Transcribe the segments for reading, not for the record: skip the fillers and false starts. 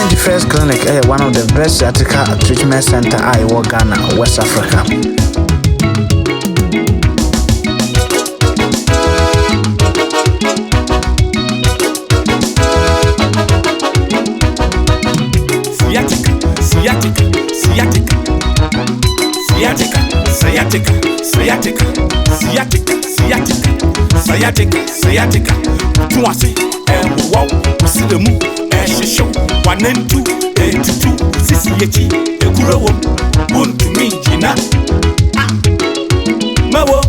21st Clinic is one of the best sciatica treatment center I work Ghana, West Africa. Sciatica. Tu as see, wow, see the move, show, 1 and 2, 82, Sissy, a grow up, won't to me, Gina. Mawo,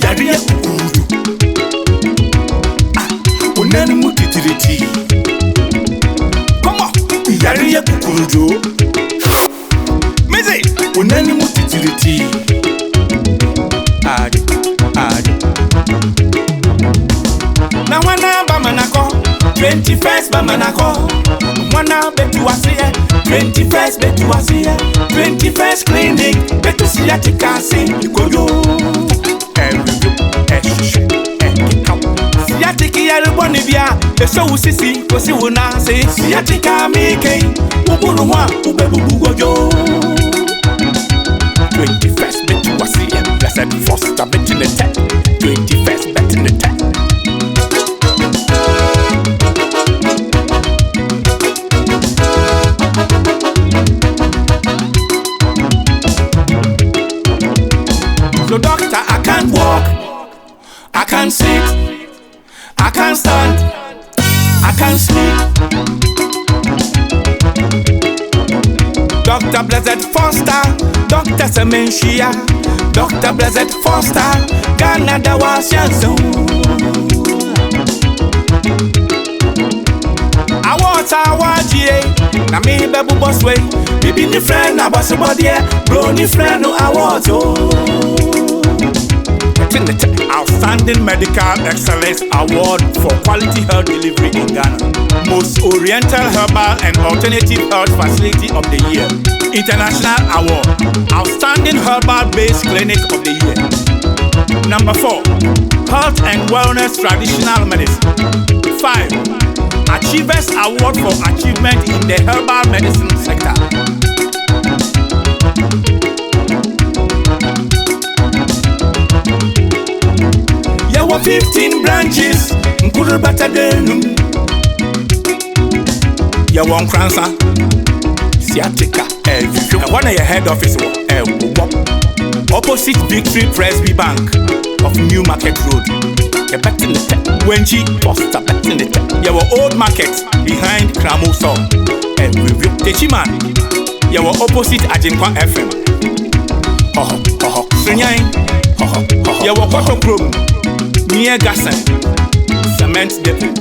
Yaria, unanimity. Come on, Yaria, Kurujo. Mizzy, unanimity. Now when I bamanako, 21st bamanako. Mwana betu wasiye, 21st betu wasiye, 21st clinic betu sciatica si ikoyo. Sciatica ya ruboni bia, eso usisi kosi wona se sciatica mike, ubunu wa ubebubu gojo. 21st betu wasiye, blessed foster bet in the tech, 21st bet in the tech. So doctor, I can't walk, I can't sit, I can't stand, I can't sleep. Dr. Blessed Foster, Dr. Semenshia, Dr. Blessed Foster, Ghana dawa shanzo. I want na me bebu boss way. Bibi ni friend na boss body, bro ni friend no I want Outstanding Medical Excellence Award for Quality Health Delivery in Ghana. Most Oriental Herbal and Alternative Health Facility of the Year. International Award. Outstanding Herbal Based Clinic of the Year. Number 4. Health and Wellness Traditional Medicine. 5. Achievers Award for Achievement in the Herbal Medicine Sector. There were 15 branches, Nkuru Batadenum. You want cancer, sciatica, one of your head office, opposite Victory Presby Bank of New Market Road. You bet in the tech. When she poster bet in the tech. You were Old Market behind Kramo Saw. Techiman, you were opposite Ajinkwa FM. Sinyain, you were Cotton Chrome. Near Gasson, Cement Depot.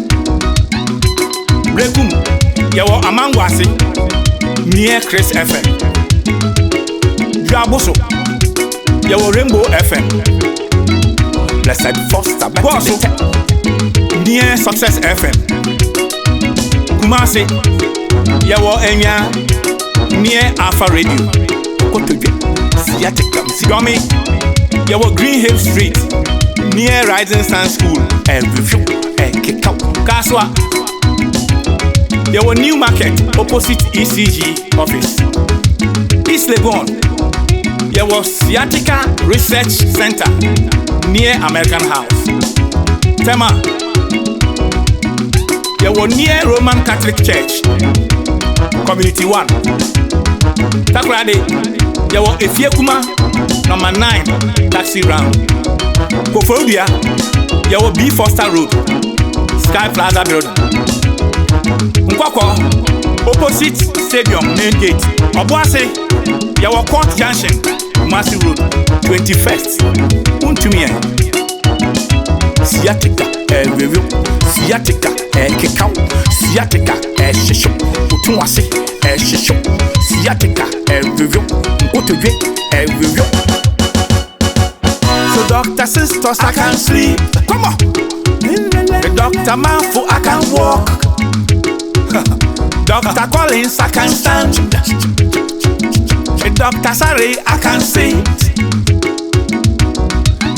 Brekum, Yawo Amangwasi, near Chris FM. Draboso, Yawo Rainbow FM. Blessed Foster, Bosso, near Success FM. Kumasi, Yawo Enya, near Alpha Radio. Sciatica, Sigomi, Yawo Green Hill Street. Near Rising Sun School and review and kick out. Kaswa. There were New Market opposite ECG office. East Legon. There was Sciatica Research Center near American House. Tema. There were near Roman Catholic Church. Community 1. Takrade. There were Efiekuma number 9 taxi round. Kofodia, you will be Foster Road, Sky Plaza Building. Nkwako, opposite Stadium Main Gate. Obuase, you will Court Junction, Massey Road, 21st. Untumie. Sciatica, review. Sciatica, kikau. Sciatica, shisho. Utumwase, shisho. Sciatica, review. Utuje, review. So doctor sisters, I can't sleep. Come on. The doctor Manfo, I can't walk. Dr. Collins, I can't stand. The doctor Sari, I can't sit.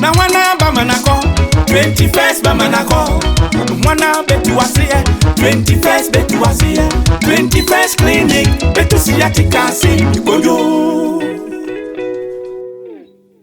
Now when I bamanako, 21st bamanako. Mwana betu wasiye, 21st betu wasiye, 21st first clinic, better sciatica,